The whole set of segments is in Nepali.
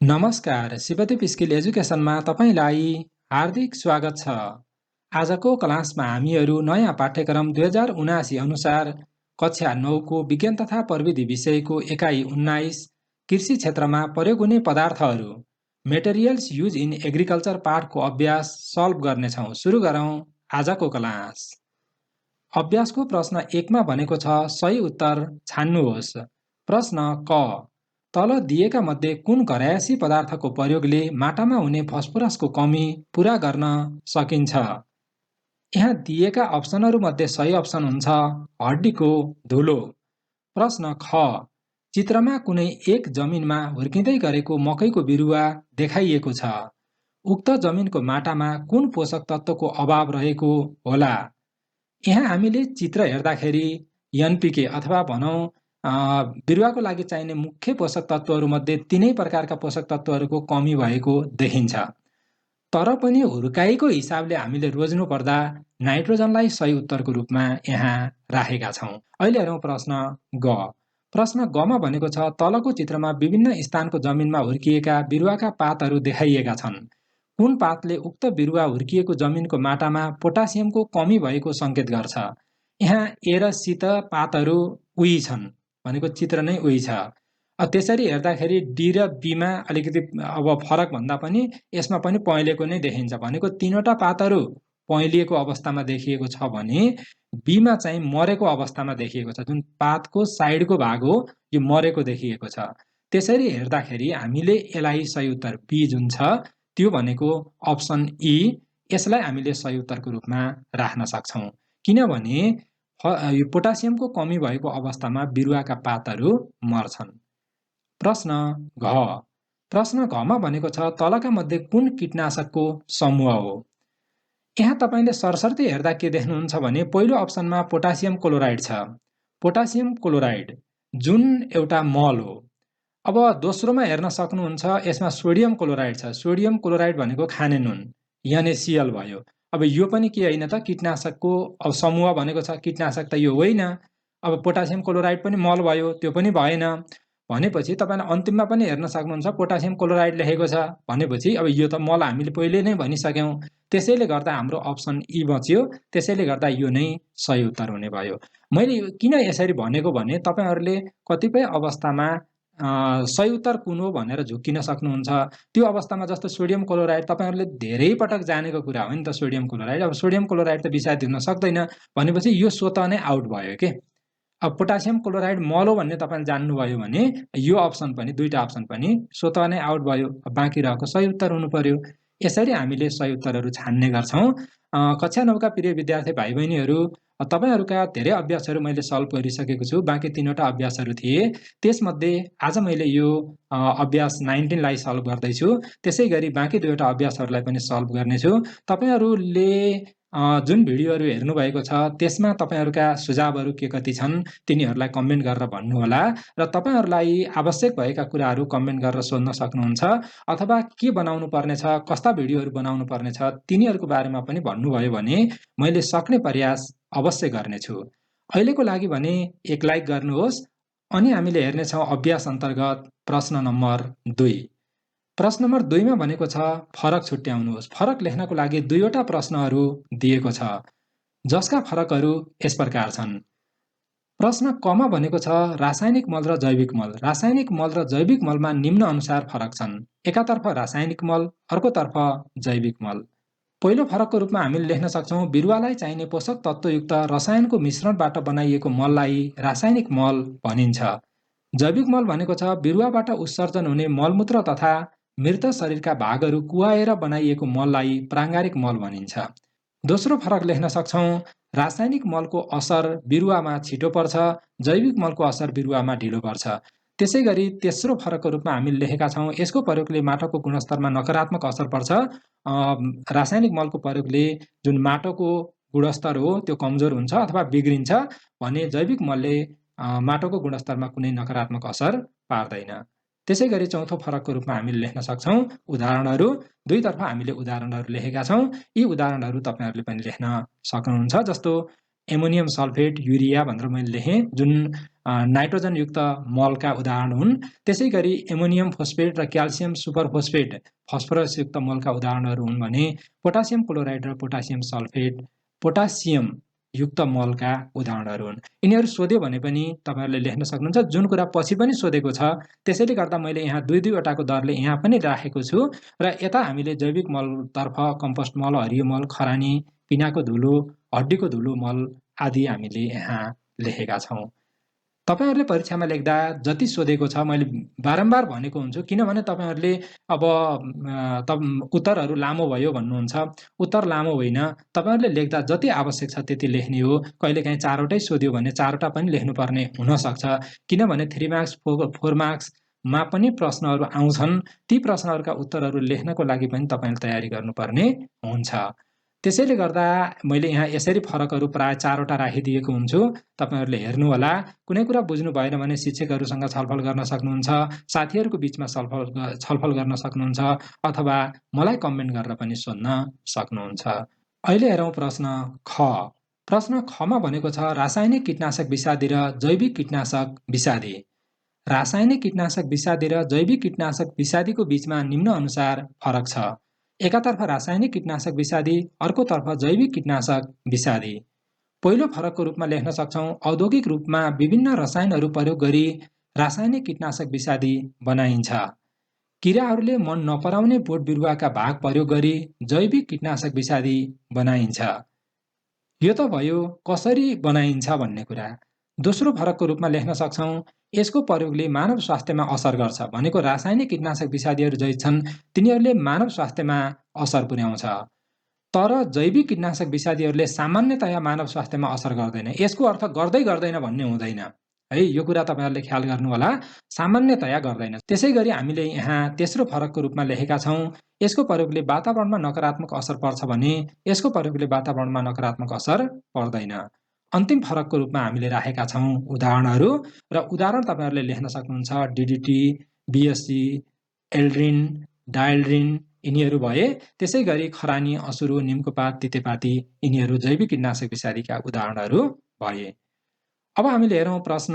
नमस्कार, शिवदीप स्किल एजुकेसनमा तपाईलाई हार्दिक स्वागत छ। आजको क्लासमा हामीहरू नयाँ पाठ्यक्रम 2079 अनुसार कक्षा 9 को विज्ञान तथा प्रविधि विषयको एकाइ 19 कृषि क्षेत्रमा प्रयोग हुने पदार्थहरू मेटेरियल्स युज इन एग्रिकल्चर पाठको अभ्यास सल्भ गर्नेछौँ। सुरु गरौँ आजको क्लास। अभ्यासको प्रश्न 1 मा भनेको छ सही उत्तर छान्नुहोस्। प्रश्न क तल दिएका मध्ये कुन घरायसी पदार्थको प्रयोगले माटामा हुने फस्फोरसको कमी पूरा गर्न सकिन्छ? यहाँ दिएका अप्सनहरू मध्ये सही अप्सन हुन्छ हड्डीको धुलो। प्रश्न ख चित्रमा कुनै एक जमिनमा हुर्किँदै गरेको मकैको बिरुवा देखाइएको छ। उक्त जमिनको माटामा कुन पोषक तत्त्वको अभाव रहेको होला? यहाँ हामीले चित्र हेर्दाखेरि एनपीके अथवा भनौँ बिरुवाको लागि चाहिने मुख्य पोषक तत्त्वहरू मध्ये तीनै प्रकारका पोषक तत्त्वहरूको कमी भएको देखिन्छ। तर पनि हुर्काइको हिसाबले हामीले रोज्नु पर्दा नाइट्रोजनलाई सही उत्तरको रूपमा यहाँ राखेका छौँ। अहिले हेरौँ प्रश्न ग। प्रश्न गमा भनेको छ तलको चित्रमा विभिन्न स्थानको जमिनमा हुर्किएका बिरुवाका पातहरू देखाइएका छन्। कुन पातले उक्त बिरुवा हुर्किएको जमिनको माटामा पोटासियमको कमी भएको सङ्केत गर्छ? यहाँ ए र सी त पातहरू उही छन् भनेको चित्र नै उही छ। त्यसरी हेर्दाखेरि डी र बीमा अलिकति अब फरक भन्दा पनि यसमा पनि पहेँलेको नै देखिन्छ। भनेको तीनवटा पातहरू पहेँलिएको अवस्थामा देखिएको छ भने बीमा चाहिँ मरेको अवस्थामा देखिएको छ। जुन पातको साइडको भाग हो यो मरेको देखिएको छ। त्यसरी हेर्दाखेरि हामीले यसलाई सही उत्तर बी जुन छ त्यो भनेको अप्सन ई, यसलाई हामीले सही उत्तरको रूपमा राख्न सक्छौँ। किनभने यो पोटासियमको कमी भएको अवस्थामा बिरुवाका पातहरू मर्छन्। प्रश्न घ। प्रश्न घमा भनेको छ तलका मध्ये कुन कीटनाशकको समूह हो? यहाँ तपाईले सरसर्ती हेर्दा के देख्नुहुन्छ भने पहिलो अप्सनमा पोटासियम क्लोराइड छ। पोटासियम क्लोराइड जुन एउटा मल हो। अब दोस्रोमा हेर्न सक्नुहुन्छ यसमा सोडियम क्लोराइड छ। सोडियम क्लोराइड भनेको खाने नुन NaCl भयो। अब यो पनि के होइन त कीटनाशकको अब समूह भनेको छ, कीटनाशक त यो होइन। अब पोटासियम क्लोराइड पनि मल भयो, त्यो पनि भएन। भनेपछि तपाईले अन्तिममा पनि हेर्न सक्नुहुन्छ पोटासियम क्लोराइड लेखेको छ भनेपछि अब यो त मल हामीले पहिले नै भनिसक्यौँ। त्यसैले गर्दा हाम्रो अप्सन ई बच्यो। त्यसैले गर्दा यो नै सही उत्तर हुने भयो। मैले किन यसरी भनेको भने तपाईहरुले कतिपय अवस्थामा सही उत्तर कुन हो भनेर झुक्किन सक्नुहुन्छ। त्यो अवस्थामा जस्तो सोडियम क्लोराइड तपाईहरुले धेरै पटक जानेको कुरा हो नि त सोडियम क्लोराइड। अब सोडियम क्लोराइड त विषादी हुन सक्दैन भनेपछि यो स्वतः नै आउट भयो के। अब पोटासियम क्लोराइड मल हो भन्ने तपाईले जान्नुभयो भने यो अप्सन पनि दुईटा अप्सन पनि स्वतः नै आउट भयो। बाँकी रहेको सही उत्तर हुनु पर्यो। यसरी हामीले सही उत्तरहरू छान्ने गर्छौं। कक्षा 9 का प्रिय विद्यार्थी भाइ बहिनीहरू तपाईहरुका धेरै अभ्यासहरू मैले सल्भ गरिसकेको छु। बाँकी तीनवटा अभ्यासहरू थिए। त्यसमध्ये आज मैले यो अभ्यास 19 लाई सल्भ गर्दैछु। त्यसैगरी बाँकी दुईवटा अभ्यासहरूलाई पनि सल्भ गर्नेछु। तपाईहरुले जुन भिडियोहरू हेर्नु भएको छ त्यसमा तपाईहरुका सुझावहरू के कति छन् तिनीहरूलाई कमेन्ट गरेर भन्नुहोला र तपाईहरुलाई आवश्यक भएका कुराहरू कमेन्ट गरेर सोध्न सक्नुहुन्छ अथवा के बनाउनु पर्नेछ, कस्ता भिडियोहरू बनाउनु पर्नेछ तिनीहरूको बारेमा पनि भन्नुभयो भने मैले सक्ने प्रयास अवश्य गर्नेछु। अहिलेको लागि भने एक लाइक गर्नुहोस् अनि हामीले हेर्नेछौँ अभ्यास अन्तर्गत प्रश्न नम्बर 2। प्रश्न नम्बर 2 मा भनेको छ फरक छुट्याउनुहोस्। फरक लेख्नको लागि दुईवटा प्रश्नहरू दिएको छ जसका फरकहरू यस प्रकार छन्। प्रश्न क मा भनेको छ रासायनिक मल र जैविक मल। रासायनिक मल र जैविक मलमा निम्न अनुसार फरक छन्। एकातर्फ रासायनिक मल, अर्कोतर्फ जैविक मल। पहिलो फरकको रूपमा हामीले लेख्न सक्छौं बिरुवालाई चाहिने पोषक तत्त्वयुक्त रसायनको मिश्रणबाट बनाइएको मललाई रासायनिक मल भनिन्छ। जैविक मल भनेको छ बिरुवाबाट उत्सर्जन हुने मलमूत्र तथा मृत शरीरका भागहरू कुहाएर बनाइएको मललाई प्राङ्गारिक मल भनिन्छ। दोस्रो फरक लेख्न सक्छौं रासायनिक मलको असर बिरुवामा छिटो पर्छ, जैविक मलको असर बिरुवामा ढिलो पर्छ। त्यसैगरी तेस्रो फरकको रूपमा हामीले लेखेका छौं यसको प्रयोगले माटोको गुणस्तरमा नकारात्मक असर पर्छ। रासायनिक मलको प्रयोगले जुन माटोको गुणस्तर हो त्यो कमजोर हुन्छ अथवा बिग्रिन्छ भने जैविक मलले माटोको गुणस्तरमा कुनै नकारात्मक असर पार्दैन। त्यसैगरी चौथो फरकको रूपमा हामीले लेख्न सक्छौं उदाहरणहरू। दुईतर्फ हामीले उदाहरणहरू लेखेका छौं। यी उदाहरणहरू तपाईहरुले पनि लेख्न सक्नुहुन्छ। जस्तो एमोनियम सल्फेट, युरिया भनेर मैले लेखेँ, जुन नाइट्रोजनयुक्त मलका उदाहरण हुन्। त्यसै गरी एमोनियम फोस्फेट र क्याल्सियम सुपरफोस्फेट फस्फरसयुक्त मलका उदाहरणहरू हुन् भने पोटासियम क्लोराइड र पोटासियम सल्फेट पोटासियम युक्त मलका उदाहरणहरू हुन्। यिनीहरू सोध्यो भने पनि तपाईहरुले लेख्न सक्नुहुन्छ, जुन कुरा पछि पनि सोधेको छ। त्यसैले गर्दा मैले यहाँ दुई वटाको दरले यहाँ पनि राखेको छु र यता हामीले जैविक मलतर्फ कम्पोस्ट मल, हरियो मल, खरानी, पिनाको धुलो, हड्डीको धुलो मल आदि हामीले यहाँ लेखेका छौं। तपाईहरुले परीक्षामा लेख्दा जति सोधेको छ मैले बारम्बार भनेको हुन्छु, किनभने तपाईहरुले अब उत्तरहरू लामो भयो भन्नुहुन्छ। उत्तर लामो होइन, तपाईहरुले लेख्दा जति आवश्यक छ त्यति लेख्ने हो। कहिलेकाहीँ 4 वटै सोध्यो भने 4 वटा पनि लेख्नुपर्ने हुन सक्छ, किनभने 3 मार्क्स 4 मार्क्समा पनि प्रश्नहरू आउँछन्। ती प्रश्नहरूका उत्तरहरू लेख्नको लागि पनि तपाईले तयारी गर्नुपर्ने हुन्छ। त्यसैले गर्दा मैले यहाँ यसरी फरकहरू प्राय 4 वटा राखिदिएको हुन्छु। तपाईहरुले हेर्नु होला। कुनै कुरा बुझ्नु भएन भने शिक्षकहरूसँग छलफल गर्न सक्नुहुन्छ, साथीहरूको बीचमा छलफल गर्न सक्नुहुन्छ, अथवा मलाई कमेन्ट गरेर पनि सोध्न सक्नुहुन्छ। अहिले हेरौं प्रश्न ख। प्रश्न खमा भनेको छ रासायनिक कीटनाशक विषादी र जैविक कीटनाशक विषादी। रासायनिक कीटनाशक विषादी र जैविक कीटनाशक विषादीको बीचमा निम्न अनुसार फरक छ। एकातर्फ रासायनिक कीटनाशक विषादी, अर्कोतर्फ जैविक कीटनाशक विषादी। पहिलो फरकको रूपमा लेख्न सक्छौं, औद्योगिक रूपमा विभिन्न रसायनहरू प्रयोग गरी रासायनिक कीटनाशक विषादी बनाइन्छ। किराहरूले मन नपराउने बोट बिरुवाका भाग प्रयोग गरी जैविक कीटनाशक विषादी बनाइन्छ। यो त भयो कसरी बनाइन्छ भन्ने कुरा। दोस्रो फरकको रूपमा लेख्न सक्छौं, यसको प्रयोगले मानव स्वास्थ्यमा असर गर्छ। भनेको रासायनिक कीटनाशक विषादीहरू जै छन् तिनीहरूले मानव स्वास्थ्यमा असर पुर्याउँछ, तर जैविक कीटनाशक विषादीहरूले सामान्यतया मानव स्वास्थ्यमा असर गर्दैन। यसको अर्थ गर्दैन भन्ने हुँदैन है, यो कुरा तपाईहरुले ख्याल गर्नु होला। सामान्यतया गर्दैन। त्यसैगरी हामीले यहाँ तेस्रो फरकको रूपमा लेखेका छौं, यसको प्रयोगले वातावरणमा नकारात्मक असर पर्छ भने यसको प्रयोगले वातावरणमा नकारात्मक असर पर्दैन। अन्तिम फरकको रूपमा हामीले राखेका छौं उदाहरणहरू, र उदाहरण तपाईहरुले लेख्न सक्नुहुन्छ। डीडीटी, बीएससी, एल्ड्रिन, डायल्ड्रिन यिनीहरू भए। त्यसै गरी खरानी, असुरो, निमको पात, तितेपाती यिनीहरू जैविक कीटनाशक विषादीका उदाहरणहरू भए। अब हामीले हेरौं प्रश्न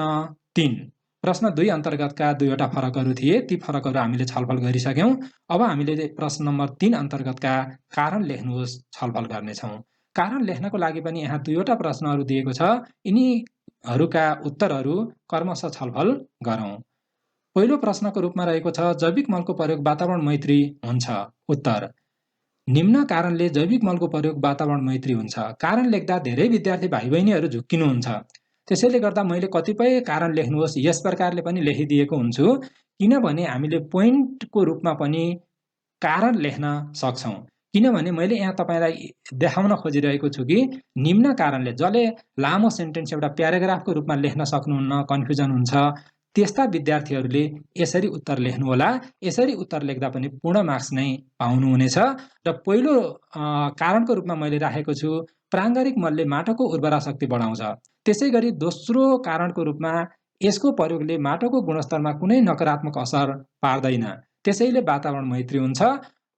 3। प्रश्न 2 अन्तर्गतका 2 वटा फरकहरू थिए, ती फरकहरू हामीले छलफल गरिसक्यौं। अब हामीले प्रश्न नम्बर 3 अन्तर्गतका कारण लेख्नुहोस् छलफल गर्नेछौं। कारण लेख्नको लागि पनि यहाँ 2 वटा प्रश्नहरू दिएको छ, यिनीहरूका उत्तरहरू क्रमशः छलफल गरौं। पहिलो प्रश्नको रूपमा रहेको छ, जैविक मलको प्रयोग वातावरण मैत्री हुन्छ। उत्तर, निम्न कारणले जैविक मलको प्रयोग वातावरण मैत्री हुन्छ। कारण लेख्दा धेरै विद्यार्थी भाइ बहिनीहरू झुक्किनुहुन्छ। त्यसैले गर्दा मैले कतिपय कारण लेख्नुहोस् यस प्रकारले पनि लेखिदिएको हुन्छु, किनभने हामीले पोइन्टको रूपमा पनि कारण लेख्न सक्छौं। किनभने मैले यहाँ तपाईलाई देखाउन खोजिरहेको छु कि निम्न कारणले, जसले लामो सेन्टेन्स एउटा प्याराग्राफको रूपमा लेख्न सक्नुहुन्न, कन्फ्युजन हुन्छ, त्यस्ता विद्यार्थीहरूले यसरी उत्तर लेख्नु होला। यसरी उत्तर लेख्दा पनि पूर्ण मार्क्स नै पाउनुहुनेछ। र पहिलो कारणको रूपमा मैले राखेको छु, प्राङ्गारिक मलले माटोको उर्वरा शक्ति बढाउँछ। त्यसैगरी दोस्रो कारणको रूपमा यसको प्रयोगले माटोको गुणस्तरमा कुनै नकारात्मक असर पार्दैन, त्यसैले वातावरण मैत्री हुन्छ।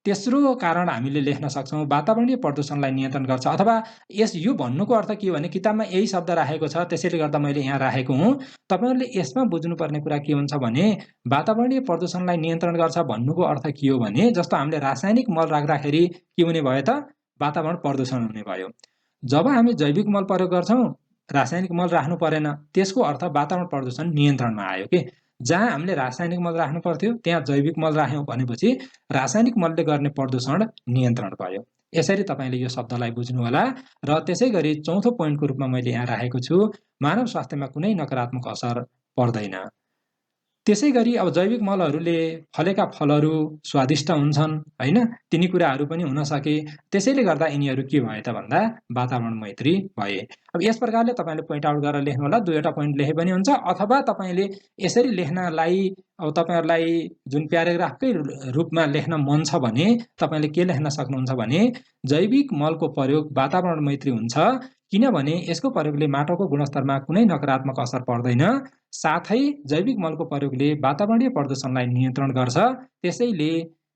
तेस्रो कारण हामीले लेख्न सक्छौं, वातावरणीय प्रदूषणलाई नियन्त्रण गर्छ। अथवा यो भन्नुको अर्थ के हो भने किताबमा यही शब्द राखेको छ, त्यसैले गर्दा मैले यहाँ राखेको हुँ। तपाईहरुले यसमा बुझ्नुपर्ने कुरा के हुन्छ भने वातावरणीय प्रदूषणलाई नियन्त्रण गर्छ भन्नुको अर्थ के हो भने, जस्तो हामीले रासायनिक मल राख्दाखेरि के हुने भयो त, वातावरण प्रदूषण हुने भयो। जब हामी जैविक मल प्रयोग गर्छौं, रासायनिक मल राख्नु परेन, त्यसको अर्थ वातावरण प्रदूषण नियन्त्रणमा आयो के। जहाँ हामीले रासायनिक मल राख्नु पर्थ्यो त्यहाँ जैविक मल राख्यौं भनेपछि रासायनिक मलले गर्ने प्रदूषण नियन्त्रण भयो। यसरी तपाईले यो शब्दलाई बुझ्नु होला। र त्यसैगरी चौथो पोइन्टको रूपमा मैले यहाँ राखेको छु, मानव स्वास्थ्यमा कुनै नकारात्मक असर पर्दैन। त्यसैगरी अब जैविक मलहरूले फलेका फलहरू स्वादिष्ट हुन्छन् हैन, तिनी कुराहरू पनि हुन सके। त्यसैले गर्दा यिनीहरू के भए त भन्दा वातावरण मैत्री भए। अब यस प्रकारले तपाईले पोइन्ट आउट गरेर लेख्नु होला। 2 वटा पोइन्ट लेखे पनि हुन्छ, अथवा तपाईले यसरी लेख्नलाई अब तपाईहरुलाई जुन प्याराग्राफकै रूपमा लेख्न मन छ भने तपाईले के लेख्न सक्नुहुन्छ भने, जैविक मलको प्रयोग वातावरण मैत्री हुन्छ, किनभने यसको प्रयोगले माटोको गुणस्तरमा कुनै नकारात्मक असर पर्दैन। साथै जैविक मलको प्रयोगले वातावरणीय प्रदूषणलाई नियन्त्रण गर्छ, त्यसैले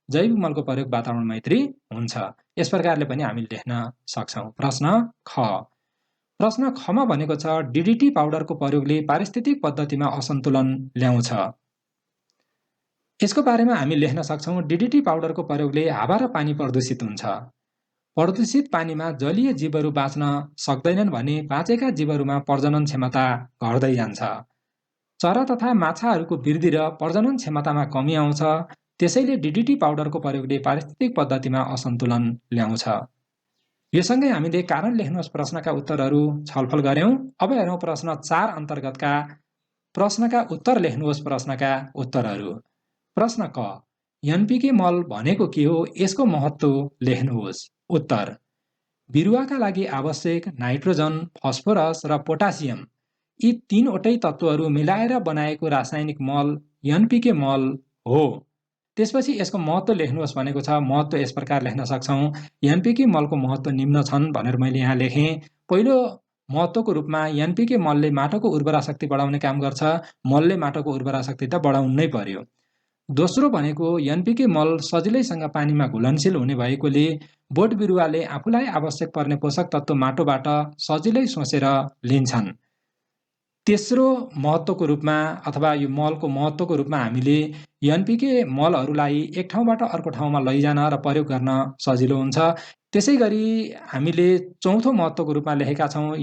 जैविक मलको प्रयोग वातावरण मैत्री हुन्छ। यस प्रकारले पनि हामी लेख्न सक्छौं। प्रश्न ख। प्रश्न खमा भनेको छ डिडिटी पाउडरको प्रयोगले पारिस्थितिक पद्धतिमा असन्तुलन ल्याउँछ। यसको बारेमा हामी लेख्न सक्छौँ डिडिटी पाउडरको प्रयोगले हावा र पानी प्रदूषित हुन्छ। प्रदूषित पानीमा जलीय जीवहरू बाँच्न सक्दैनन् भने बाँचेका जीवहरूमा प्रजनन क्षमता घट्दै जान्छ। चरा तथा माछाहरूको वृद्धि र प्रजनन क्षमतामा कमी आउँछ। त्यसैले डिडिटी पाउडरको प्रयोगले पारिस्थितिक पद्धतिमा असन्तुलन ल्याउँछ। यो सँगै हामीले कारण लेख्नुहोस् प्रश्नका उत्तरहरू छलफल गर्यौं। अब हेरौँ प्रश्न 4 अन्तर्गतका प्रश्नका उत्तर लेख्नुहोस् प्रश्नका उत्तरहरू। प्रश्न क एनपीके मल भनेको के हो, यसको महत्त्व लेख्नुहोस्। उत्तर बिरुवाका लागि आवश्यक नाइट्रोजन, फस्फोरस र पोटासियम यी तीनवटै तत्त्वहरू मिलाएर बनाएको रासायनिक मल एनपीके मल हो। त्यसपछि यसको महत्त्व लेख्नुहोस् भनेको छ। महत्त्व यस प्रकार लेख्न सक्छौँ। एनपीके मलको महत्त्व निम्न छन् भनेर मैले यहाँ लेखेँ। पहिलो महत्त्वको रूपमा एनपीके मलले माटोको उर्वरा शक्ति बढाउने काम गर्छ। मलले माटोको उर्वरा शक्ति त बढाउनै पर्यो। दोस्रो भनेको एनपीके मल सजिलैसँग पानीमा घुलनशील हुने भएकोले बोट बिरुवाले आफूलाई आवश्यक पर्ने पोषक तत्त्व माटोबाट सजिलै सोचेर लिन्छन्। तेस्रो महत्त्वको रूपमा अथवा यो मलको महत्त्वको रूपमा हामीले एनपीके मलहरूलाई एक ठाउँबाट अर्को ठाउँमा लैजान र प्रयोग गर्न सजिलो हुन्छ। त्यसै गरी हामीले चौथो महत्त्वको रूपमा लेखेका छौँ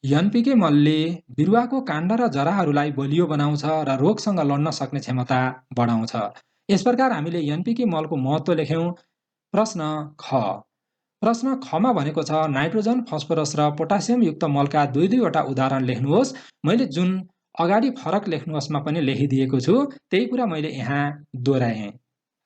एनपीके मलले बिरुवाको काण्ड र जराहरूलाई बलियो बनाउँछ र रोगसँग लड्न सक्ने क्षमता बढाउँछ। यस प्रकार हामीले एनपीके मलको महत्त्व लेख्यौँ। प्रश्न ख प्रश्न खमा भनेको छ नाइट्रोजन, फस्फोरस र पोटासियम युक्त मलका दुईवटा उदाहरण लेख्नुहोस्। मैले जुन अगाडि फरक लेख्नुहोस्मा पनि लेखिदिएको छु त्यही कुरा मैले यहाँ दोहोऱ्याएँ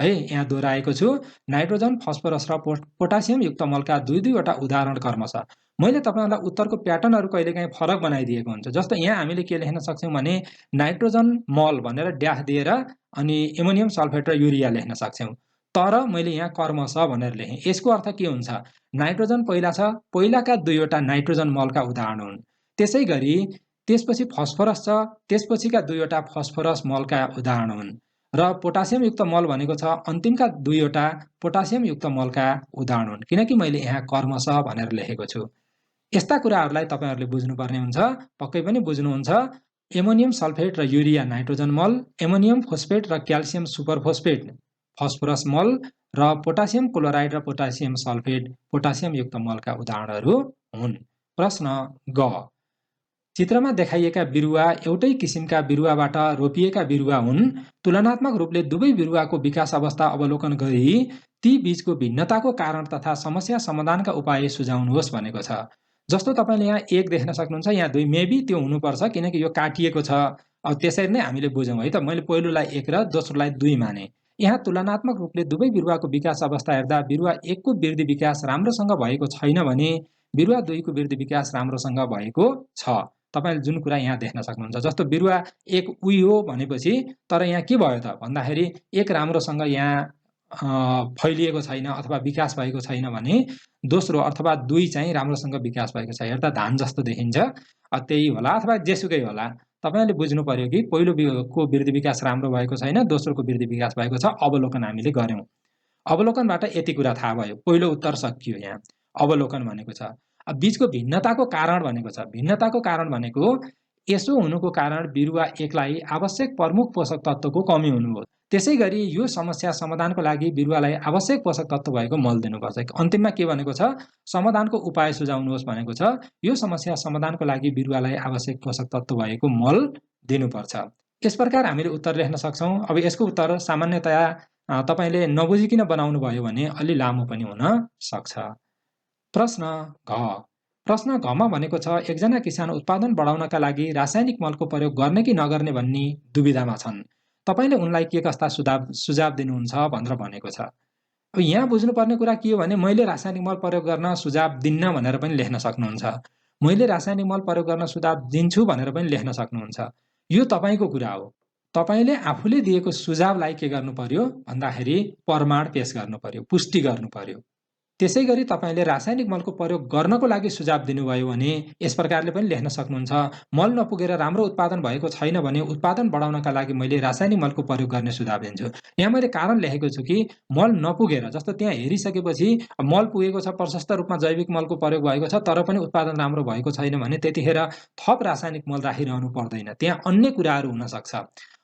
है। यहाँ दोहोऱ्याएको छु नाइट्रोजन, फस्फोरस र पोटासियम युक्त मलका दुईवटा उदाहरण कर्म छ। मैले तपाईँहरूलाई उत्तरको प्याटर्नहरू कहिलेकाहीँ फरक बनाइदिएको हुन्छ। जस्तो यहाँ हामीले के लेख्न सक्छौँ भने नाइट्रोजन मल भनेर ड्यास दिएर अनि एमोनियम सल्फेट र युरिया लेख्न सक्छौँ। तर मैले यहाँ कर्म छ भनेर लेखेँ। यसको अर्थ के हुन्छ, नाइट्रोजन पहिला छ, पहिलाका दुईवटा नाइट्रोजन मलका उदाहरण हुन्। त्यसै गरी त्यसपछि फस्फोरस छ, त्यसपछिका दुईवटा फस्फोरस मलका उदाहरण हुन्। र पोटासियम युक्त मल भनेको छ अन्तिमका दुईवटा पोटासियम युक्त मलका उदाहरण हुन्। किनकि मैले यहाँ कर्म छ भनेर लेखेको छु। यस्ता कुराहरूलाई तपाईँहरूले बुझ्नुपर्ने हुन्छ। पक्कै पनि बुझ्नुहुन्छ। एमोनियम सल्फेट र युरिया नाइट्रोजन मल, एमोनियम फोस्फेट र क्याल्सियम सुपरफोस्फेट फस्फोरस मल र पोटासियम क्लोराइड र पोटासियम सल्फेट पोटासियम युक्त मलका उदाहरणहरू हुन्। प्रश्न ग चित्रमा देखाइएका बिरुवा एउटै किसिमका बिरुवाबाट रोपिएका बिरुवा हुन्। तुलनात्मक रूपले दुवै बिरुवाको विकास अवस्था अवलोकन गरी ती बीचको भिन्नताको कारण तथा समस्या समाधानका उपाय सुझाउनुहोस् भनेको छ। जस्तो तपाईँले यहाँ 1 देख्न सक्नुहुन्छ, यहाँ 2 मेबी त्यो हुनुपर्छ किनकि यो काटिएको छ। अब त्यसरी नै हामीले बुझौँ है त। मैले पहिलोलाई 1 र दोस्रोलाई 2 माने। यहाँ तुलनात्मक रूपले दुवै बिरुवाको विकास अवस्था हेर्दा बिरुवा 1 को वृद्धि विकास राम्रोसँग भएको छैन भने बिरुवा 2 को वृद्धि विकास राम्रोसँग भएको छ। तपाईले जुन कुरा यहाँ देख्न सक्नुहुन्छ, जस्तो बिरुवा 1 उही हो भनेपछि तर यहाँ के भयो त भन्दाखेरि 1 राम्रोसँग यहाँ फैलिएको छैन अथवा विकास भएको छैन भने दोस्रो अथवा 2 चाहिँ राम्रोसँग विकास भएको छ। हेर्दा धान जस्तो देखिन्छ, त्यही होला अथवा जेसुकै होला। तपाईले बुझ्नु पर्यो कि पहिलोको वृद्धि विकास राम्रो भएको छैन, दोस्रोको वृद्धि विकास भएको छ। अवलोकन हामीले गर्यौं। अवलोकनबाट यति कुरा थाहा भयो। पहिलो उत्तर सकियो। यहाँ अवलोकन भनेको छ। अब बीचको भिन्नताको कारण भनेको छ। भिन्नताको कारण भनेको यसो हुनुको कारण बिरुवा 1 लाई आवश्यक प्रमुख पोषक तत्त्वको कमी हुनु हो। त्यसैगरी यो समस्या समाधानको लागि बिरुवालाई आवश्यक पोषक तत्त्व भएको मल दिनुपर्छ। अन्तिममा के भनेको छ, समाधानको उपाय सुझाउनुहोस् भनेको छ। यो समस्या समाधानको लागि बिरुवालाई आवश्यक पोषक तत्त्व भएको मल दिनुपर्छ। यस प्रकार हामीले उत्तर लेख्न सक्छौं। अब यसको उत्तर सामान्यतया तपाईले नबुझिकिन बनाउनु भयो भने अलि लामो पनि हुन सक्छ। प्रश्न घ प्रश्न घमा भनेको छ एकजना किसान उत्पादन बढाउनका लागि रासायनिक मलको प्रयोग गर्ने कि नगर्ने भन्ने दुविधामा छन्। तपाईले उनलाई के कस्ता सुझाव दिनुहुन्छ भनेर भनेको छ। अब यहाँ बुझ्नुपर्ने कुरा के हो भने मैले रासायनिक मल प्रयोग गर्न सुझाव दिन्न भनेर पनि लेख्न सक्नुहुन्छ। मैले रासायनिक मल प्रयोग गर्न सुझाव दिन्छु भनेर पनि लेख्न सक्नुहुन्छ। यो तपाईको कुरा हो। तपाईले आफूले दिएको सुझावलाई के गर्नु पर्यो भन्दाखेरि प्रमाण पेश गर्नु पर्यो, पुष्टि गर्नु पर्यो। त्यसैगरी तपाईले रासायनिक मलको प्रयोग गर्नको लागि सुझाव दिनुभयो भने यस प्रकारले पनि लेख्न सक्नुहुन्छ। मल नपुगेर राम्रो उत्पादन भएको छैन भने उत्पादन बढाउनका लागि मैले रासायनिक मलको प्रयोग गर्ने सुझाव दिन्छु। यहाँ मैले कारण लेखेको छु कि मल नपुगेर, जस्तो त्यहाँ हेरिसकेपछि मल पुगेको छ, प्रशस्त रूपमा जैविक मलको प्रयोग भएको छ, तर पनि उत्पादन राम्रो भएको छैन भने त्यतिखेर थप रासायनिक मल राखिरहनु पर्दैन। त्यहाँ अन्य कुराहरू हुन सक्छ,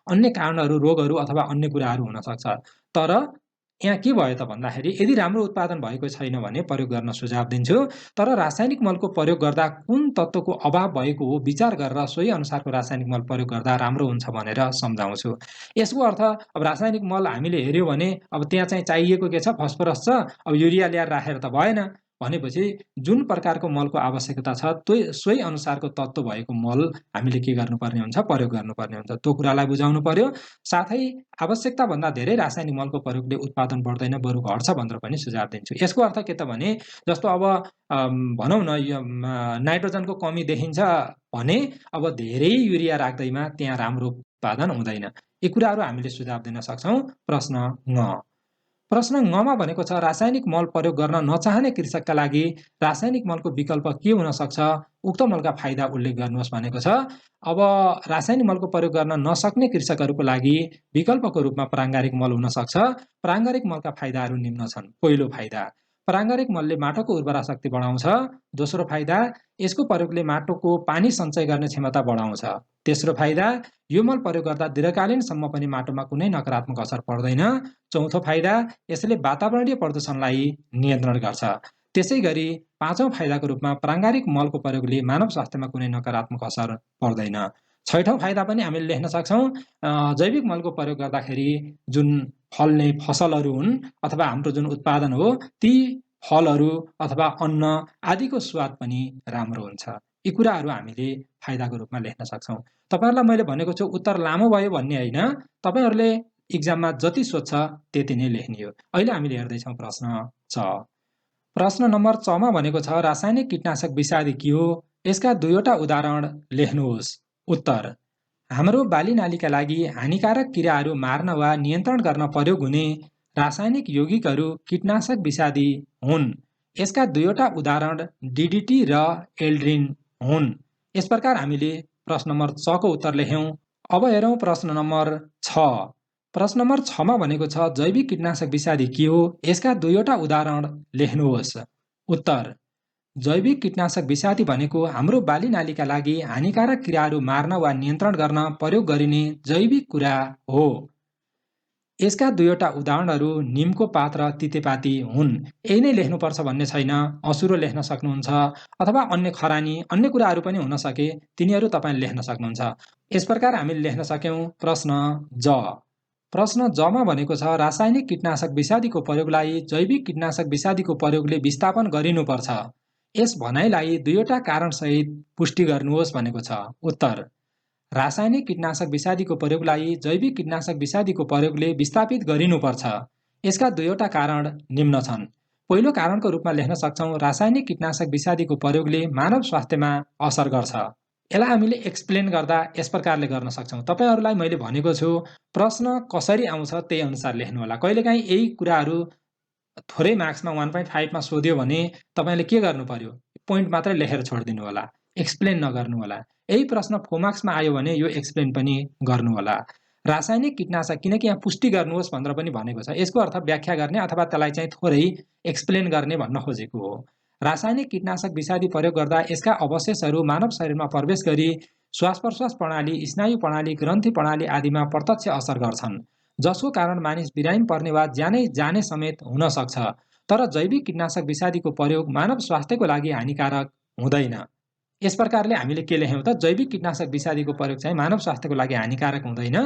अन्य कारणहरू, रोगहरू अथवा अन्य कुराहरू हुन सक्छ। तर यहाँ के भयो त भन्दाखेरि यदि राम्रो उत्पादन भएको छैन भने प्रयोग गर्न सुझाव दिन्छु। तर रासायनिक मलको प्रयोग गर्दा कुन तत्त्वको अभाव भएको हो विचार गरेर सोही अनुसारको रासायनिक मल प्रयोग गर्दा राम्रो हुन्छ भनेर सम्झाउँछु। यसको अर्थ अब रासायनिक मल हामीले हेर्यो भने अब त्यहाँ चाहिँ चाहिएको के छ, फस्फोरस छ, अब युरिया ल्याएर राखेर त भएन। भनेपछि जुन प्रकारको मलको आवश्यकता छ सोही अनुसारको तत्त्व भएको मल हामीले के गर्नुपर्ने हुन्छ, प्रयोग गर्नुपर्ने हुन्छ। त्यो कुरालाई बुझाउनु पर्यो। साथै आवश्यकता भन्दा धेरै रासायनिक मलको प्रयोगले उत्पादन बढ्दैन, बरु घट्छ भनेर पनि सुझाव दिन्छु। यसको अर्थ के त भने जस्तो अब भनौँ न यो नाइट्रोजनको कमी देखिन्छ भने अब धेरै युरिया राख्दैमा त्यहाँ राम्रो उत्पादन हुँदैन। यी कुराहरू हामीले सुझाव दिन सक्छौँ। प्रश्न ङ। प्रश्न ङमा भनेको छ रासायनिक मल प्रयोग गर्न नचाहने कृषकका लागि रासायनिक मलको विकल्प के हुन सक्छ, उक्त मलका फाइदा उल्लेख गर्नुहोस् भनेको छ। अब रासायनिक मलको प्रयोग गर्न नसक्ने कृषकहरूको लागि विकल्पको रूपमा प्राङ्गारिक मल हुन सक्छ। प्राङ्गारिक मलका फाइदाहरू निम्न छन्। पहिलो फाइदा, प्राङ्गारिक मलले माटोको उर्वरा शक्ति बढाउँछ। दोस्रो फाइदा, यसको प्रयोगले माटोको पानी सञ्चय गर्ने क्षमता बढाउँछ। तेस्रो फाइदा, यो मल प्रयोग गर्दा दीर्घकालीनसम्म पनि माटोमा कुनै नकारात्मक असर पर्दैन। चौथो फाइदा, यसले वातावरणीय प्रदूषणलाई नियन्त्रण गर्छ। त्यसै गरी पाँचौं फाइदाको रूपमा प्राङ्गारिक मलको प्रयोगले मानव स्वास्थ्यमा कुनै नकारात्मक असर पर्दैन। छैठौं फाइदा पनि हामीले लेख्न सक्छौँ। जैविक मलको प्रयोग गर्दाखेरि जुन फल्ने फसलहरू हुन् अथवा हाम्रो जुन उत्पादन हो ती फलहरू अथवा अन्न आदिको स्वाद पनि राम्रो हुन्छ। यी कुराहरू हामीले फाइदाको रूपमा लेख्न सक्छौँ। तपाईहरुलाई मैले भनेको छु उत्तर लामो भयो भन्ने होइन, तपाईहरुले इक्जाममा जति सोध्छ त्यति नै लेख्ने हो। अहिले हामीले हेर्दैछौँ प्रश्न च। प्रश्न नम्बर 6 मा भनेको छ रासायनिक कीटनाशक विषादी के हो, यसका दुईवटा उदाहरण लेख्नुहोस्। उत्तर, हाम्रो बाली नालीका लागि हानिकारक किराहरू मार्न वा नियन्त्रण गर्न प्रयोग हुने रासायनिक यौगिकहरू कीटनाशक विषादी हुन्। यसका दुईवटा उदाहरण DDT र एल्ड्रिन हुन्। यस प्रकार हामीले प्रश्न नम्बर 6 को उत्तर लेख्यौं। अब हेरौं प्रश्न नम्बर 6। प्रश्न नम्बर 6 मा भनेको छ जैविक कीटनाशक विषादी के हो, यसका दुईवटा उदाहरण लेख्नुहोस्। उत्तर, जैविक कीटनाशक विषादी भनेको हाम्रो बाली नालीका लागि हानिकारक किराहरू मार्न वा नियन्त्रण गर्न प्रयोग गरिने जैविक कुरा हो। यसका दुईवटा उदाहरणहरू निमको पात र तितेपाती हुन्। यही नै लेख्नुपर्छ भन्ने छैन, असुरो लेख्न सक्नुहुन्छ अथवा अन्य खरानी अन्य कुराहरू पनि हुन सके, तिनीहरू तपाईले लेख्न सक्नुहुन्छ। यस प्रकार हामीले लेख्न सक्यौं प्रश्न ज। प्रश्न जमा भनेको छ रासायनिक कीटनाशक विषादीको प्रयोगलाई जैविक कीटनाशक विषादीको प्रयोगले विस्थापन गरिनुपर्छ। यस भनाइलाई दुईवटा कारणसहित पुष्टि गर्नुहोस् भनेको छ। उत्तर, रासायनिक कीटनाशक विषादीको प्रयोगलाई जैविक कीटनाशक विषादीको प्रयोगले विस्थापित गरिनुपर्छ। यसका दुईवटा कारण निम्न छन्। पहिलो कारणको रूपमा लेख्न सक्छौं रासायनिक कीटनाशक विषादीको प्रयोगले मानव स्वास्थ्यमा असर गर्छ। यसलाई हामीले एक्सप्लेन गर्दा यस प्रकारले गर्न सक्छौं। तपाईहरुलाई मैले भनेको छु प्रश्न कसरी आउँछ त्यही अनुसार लेख्नु होला। कहिलेकाहीँ यही कुराहरू थोरै मार्क्समा 1.5 मा सोध्यो भने तपाईले के गर्नु पर्यो, पोइन्ट मात्रै लेखेर छोड्दिनु होला, एक्सप्लेन नगर्नु होला। यही प्रश्न 4 मार्क्समा आयो भने यो एक्सप्लेन पनि गर्नु होला। रासायनिक कीटनाशक, किनकि यहाँ पुष्टि गर्नुहोस् भनेर पनि भनेको छ, यसको अर्थ व्याख्या गर्ने अथवा त्यसलाई चाहिँ थोरै एक्सप्लेन गर्ने भन्न खोजेको हो। रासायनिक कीटनाशक विषादी प्रयोग गर्दा यसका अवशेषहरू मानव शरीरमा प्रवेश गरी श्वास प्रश्वास प्रणाली, स्नायु प्रणाली, ग्रन्थि प्रणाली आदिमा प्रत्यक्ष असर गर्छन्, जसको कारण मानिस बिरामी पर्ने वा ज्यानै जाने समेत हुन सक्छ। तर जैविक कीटनाशक विषादीको प्रयोग मानव स्वास्थ्यको लागि हानिकारक हुँदैन। यस प्रकारले हामीले के लेख्यौं त, जैविक कीटनाशक विषादीको प्रयोग चाहिँ मानव स्वास्थ्यको लागि हानिकारक हुँदैन,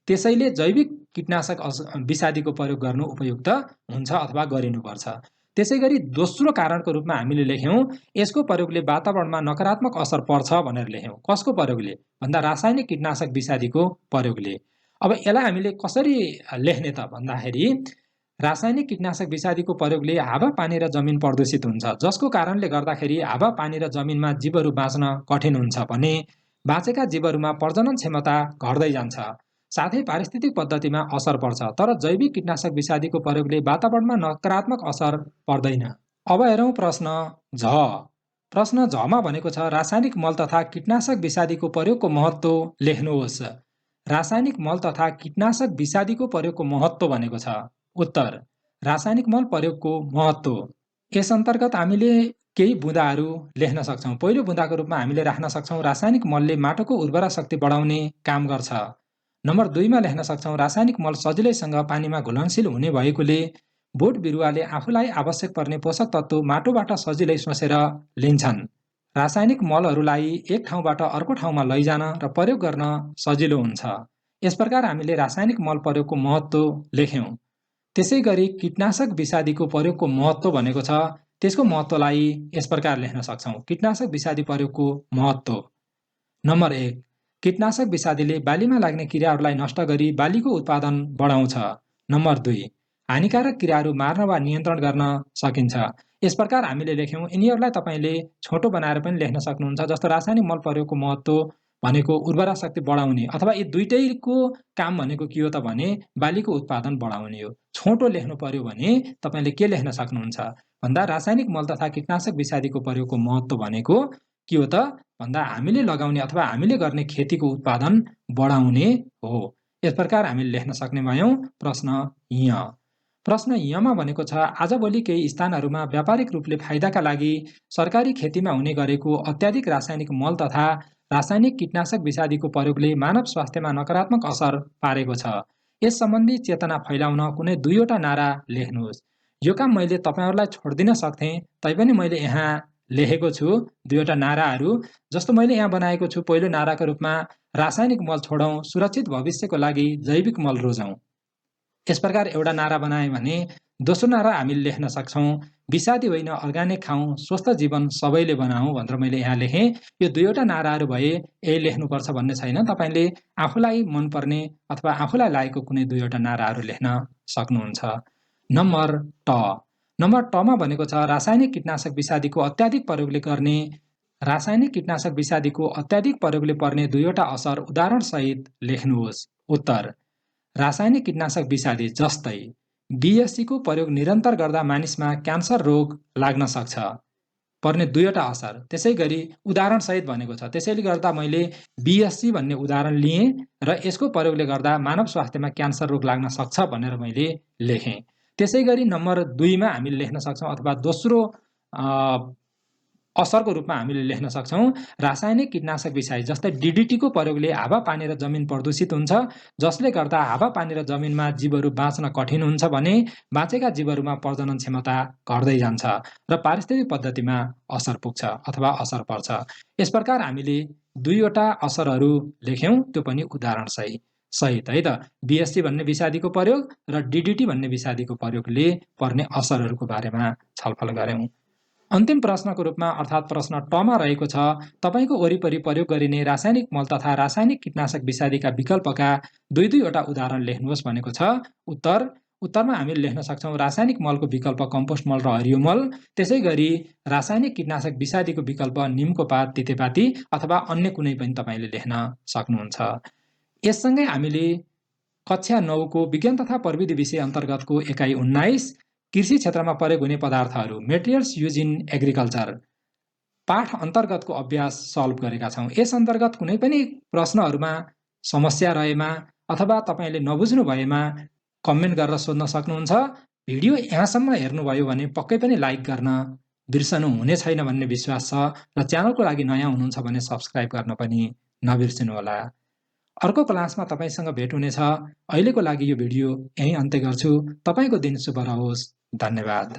त्यसैले जैविक कीटनाशक विषादीको प्रयोग गर्नु उपयुक्त हुन्छ अथवा गरिनुपर्छ। त्यसैगरी दोस्रो कारणको रूपमा हामीले लेख्यौं यसको प्रयोगले वातावरणमा नकारात्मक असर पर्छ भनेर लेख्यौं। कसको प्रयोगले भन्दा रासायनिक कीटनाशक विषादीको प्रयोगले। अब यसलाई हामीले कसरी लेख्ने त भन्दाखेरि रासायनिक कीटनाशक विषादीको प्रयोगले हावापानी र जमिन प्रदूषित हुन्छ, जसको कारणले गर्दाखेरि हावापानी र जमिनमा जीवहरू बाँच्न कठिन हुन्छ भने बाँचेका जीवहरूमा प्रजनन क्षमता घट्दै जान्छ, साथै पारिस्थितिक पद्धतिमा असर पर्छ। तर जैविक कीटनाशक विषादीको प्रयोगले वातावरणमा नकारात्मक असर पर्दैन। अब हेरौँ प्रश्न झ। प्रश्न झमा भनेको छ रासायनिक मल तथा कीटनाशक विषादीको प्रयोगको महत्त्व लेख्नुहोस्। रासायनिक मल तथा कीटनाशक विषादीको प्रयोगको महत्त्व भनेको छ। उत्तर रासायनिक मल प्रयोगको महत्त्व। यस अन्तर्गत हामीले केही बुँदाहरू लेख्न सक्छौँ। पहिलो बुँदाको रूपमा हामीले राख्न सक्छौँ रासायनिक मलले माटोको उर्वरा शक्ति बढाउने काम गर्छ। नम्बर 2 मा लेख्न सक्छौँ रासायनिक मल सजिलैसँग पानीमा घुलनशील हुने भएकोले बोट बिरुवाले आफूलाई आवश्यक पर्ने पोषक तत्त्व माटोबाट सजिलै सोसेर लिन्छन्। रासायनिक मलहरूलाई एक ठाउँबाट अर्को ठाउँमा लैजान र प्रयोग गर्न सजिलो हुन्छ। यस प्रकार हामीले रासायनिक मल प्रयोगको महत्त्व लेख्यौँ। त्यसै गरी कीटनाशक विषादीको प्रयोगको महत्त्व भनेको छ। त्यसको महत्त्वलाई यस प्रकार लेख्न सक्छौँ। कीटनाशक विषादी प्रयोगको महत्त्व। नम्बर 1 कीटनाशक विषादीले बालीमा लाग्ने किराहरूलाई नष्ट गरी बालीको उत्पादन बढाउँछ। नम्बर 2 हानिकारक किराहरू मार्न वा नियन्त्रण गर्न सकिन्छ। यस प्रकार हामीले लेख्यौँ। यिनीहरूलाई तपाईँले छोटो बनाएर पनि लेख्न सक्नुहुन्छ। जस्तो रासायनिक मल प्रयोगको महत्त्व भनेको उर्वरा शक्ति बढाउने अथवा यी दुईटैको काम भनेको के हो त भने बालीको उत्पादन बढाउने हो। छोटो लेख्नु पर्यो भने तपाईँले के लेख्न सक्नुहुन्छ भन्दा रासायनिक मल तथा कीटनाशक विषादीको प्रयोगको महत्त्व भनेको के हो त भन्दा हामीले लगाउने अथवा हामीले गर्ने खेतीको उत्पादन बढाउने हो। यस प्रकार हामीले लेख्न सक्ने भयौँ। प्रश्न य। प्रश्न यमा भनेको छ आजभोलि केही स्थानहरूमा व्यापारिक रूपले फाइदाका लागि सरकारी खेतीमा हुने गरेको अत्याधिक रासायनिक मल तथा रासायनिक कीटनाशक विषादीको प्रयोगले मानव स्वास्थ्यमा नकारात्मक असर पारेको छ। यस सम्बन्धी चेतना फैलाउन कुनै दुईवटा नारा लेख्नुहोस्। यो काम मैले तपाईँहरूलाई छोड्दिन सक्थेँ, तैपनि मैले यहाँ लेखेको छु दुईवटा नाराहरू। जस्तो मैले यहाँ बनाएको छु पहिलो नाराको रूपमा रासायनिक मल छोडौँ, सुरक्षित भविष्यको लागि जैविक मल रोजौँ। यस प्रकार एउटा नारा बनाए भने दोस्रो नारा हामीले लेख्न सक्छौँ विषादी होइन अर्ग्यानिक खाउँ, स्वस्थ जीवन सबैले बनाऊ भनेर मैले यहाँ लेखेँ। यो दुईवटा नाराहरू भए यही लेख्नुपर्छ भन्ने छैन। तपाईँले आफूलाई मनपर्ने अथवा आफूलाई लागेको कुनै दुईवटा नाराहरू लेख्न सक्नुहुन्छ। नम्बर ट। नम्बर टमा भनेको छ रासायनिक कीटनाशक विषादीको अत्याधिक प्रयोगले गर्ने रासायनिक कीटनाशक विषादीको अत्याधिक प्रयोगले पर्ने दुईवटा असर उदाहरणसहित लेख्नुहोस्। उत्तर रासायनिक कीटनाशक विषादी जस्तै बीएससीको प्रयोग निरन्तर गर्दा मानिसमा क्यान्सर रोग लाग्न सक्छ। पर्ने दुईवटा असर त्यसै गरी उदाहरणसहित भनेको छ। त्यसैले गर्दा मैले बीएससी भन्ने उदाहरण लिएँ र यसको प्रयोगले गर्दा मानव स्वास्थ्यमा क्यान्सर रोग लाग्न सक्छ भनेर मैले लेखेँ। त्यसै गरी नम्बर 2 मा हामीले लेख्न सक्छौँ अथवा दोस्रो असरको रूपमा हामीले लेख्न सक्छौँ रासायनिक कीटनाशक विषादी जस्तै डीडीटीको प्रयोगले हावापानी र जमिन प्रदूषित हुन्छ, जसले गर्दा हावापानी र जमिनमा जीवहरू बाँच्न कठिन हुन्छ भने बाँचेका जीवहरूमा प्रजनन क्षमता घट्दै जान्छ र पारिस्थितिक पद्धतिमा असर पुग्छ अथवा असर पर्छ। यस प्रकार हामीले दुईवटा असरहरू लेख्यौँ, त्यो पनि उदाहरणसहित है त। बीएससी भन्ने विषादीको प्रयोग र डीडीटी भन्ने विषादीको प्रयोगले पर्ने असरहरूको बारेमा छलफल गऱ्यौँ। अन्तिम प्रश्नको रूपमा अर्थात् प्रश्न टमा रहेको छ तपाईँको वरिपरि प्रयोग गरिने रासायनिक मल तथा रासायनिक कीटनाशक विषादीका विकल्पका दुईवटा उदाहरण लेख्नुहोस् भनेको छ। उत्तरमा हामीले लेख्न सक्छौँ रासायनिक मलको विकल्प कम्पोस्ट मल र हरियो मल। त्यसै गरी रासायनिक कीटनाशक विषादीको विकल्प निमको पात, तितेपाती अथवा अन्य कुनै पनि तपाईँले लेख्न सक्नुहुन्छ। यससँगै हामीले कक्षा 9 को विज्ञान तथा प्रविधि विषय अन्तर्गतको एकाइ 19 कृषि क्षेत्रमा प्रयोग हुने पदार्थहरू मेटेरियल्स युज इन एग्रिकल्चर पाठ अन्तर्गतको अभ्यास सल्भ गरेका छौँ। यस अन्तर्गत कुनै पनि प्रश्नहरूमा समस्या रहेमा अथवा तपाईँले नबुझ्नु भएमा कमेन्ट गरेर सोध्न सक्नुहुन्छ। भिडियो यहाँसम्म हेर्नुभयो भने पक्कै पनि लाइक गर्न बिर्सनु हुने छैन भन्ने विश्वास छ र च्यानलको लागि नयाँ हुनुहुन्छ भने सब्स्क्राइब गर्न पनि नबिर्सिनुहोला। अर्को क्लासमा तपाईँसँग भेट हुनेछ। अहिलेको लागि यो भिडियो यहीँ अन्त्य गर्छु। तपाईँको दिन शुभ रहोस्। धन्यवाद।